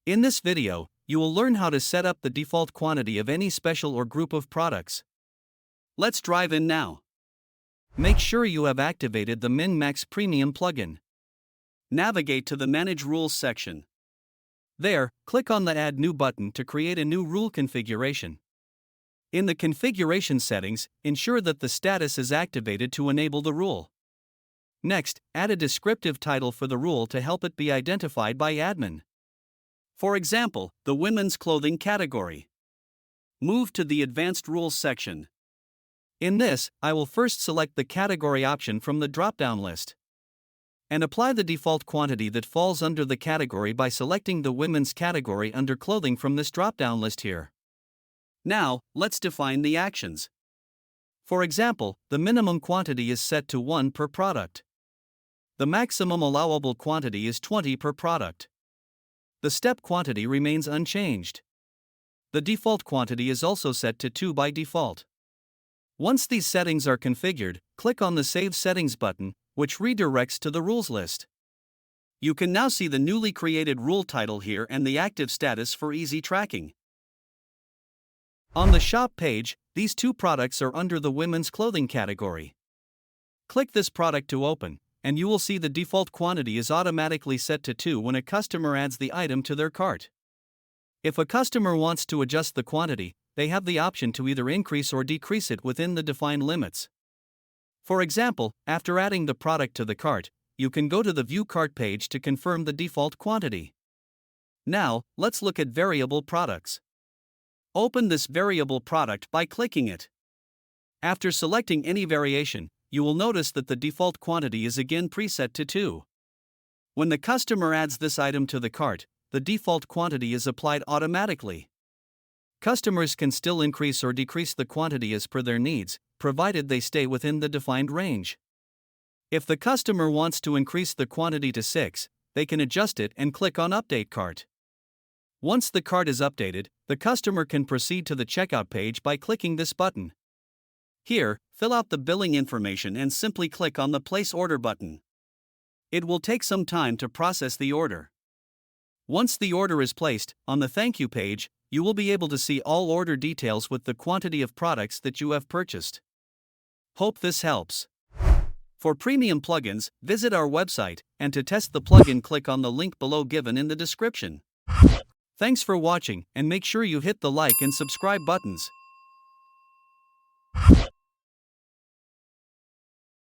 In this video, you will learn how to set up the default quantity of any special or group of products. Let's dive in now. Make sure you have activated the MinMax Premium Plugin. Navigate to the Manage Rules section. There, click on the Add New button to create a new rule configuration. In the configuration settings, ensure that the status is activated to enable the rule. Next, add a descriptive title for the rule to help it be identified by admin. For example, the women's clothing category. Move to the Advanced Rules section. In this, I will first select the category option from the drop-down list and apply the default quantity that falls under the category by selecting the women's category under clothing from this drop-down list here. Now, let's define the actions. For example, the minimum quantity is set to 1 per product. The maximum allowable quantity is 20 per product. The step quantity remains unchanged. The default quantity is also set to 2 by default. Once these settings are configured, click on the Save Settings button, which redirects to the rules list. You can now see the newly created rule title here and the active status for easy tracking. On the shop page, these two products are under the women's clothing category. Click this product to open, and you will see the default quantity is automatically set to 2 when a customer adds the item to their cart. If a customer wants to adjust the quantity, they have the option to either increase or decrease it within the defined limits. For example, after adding the product to the cart, you can go to the View Cart page to confirm the default quantity. Now, let's look at variable products. Open this variable product by clicking it. After selecting any variation, you will notice that the default quantity is again preset to 2. When the customer adds this item to the cart, the default quantity is applied automatically. Customers can still increase or decrease the quantity as per their needs, provided they stay within the defined range. If the customer wants to increase the quantity to 6, they can adjust it and click on Update Cart. Once the cart is updated, the customer can proceed to the checkout page by clicking this button. Here, fill out the billing information and simply click on the Place Order button. It will take some time to process the order. Once the order is placed, on the Thank You page, you will be able to see all order details with the quantity of products that you have purchased. Hope this helps. For premium plugins, visit our website, and to test the plugin, click on the link below given in the description. Thanks for watching, and make sure you hit the like and subscribe buttons.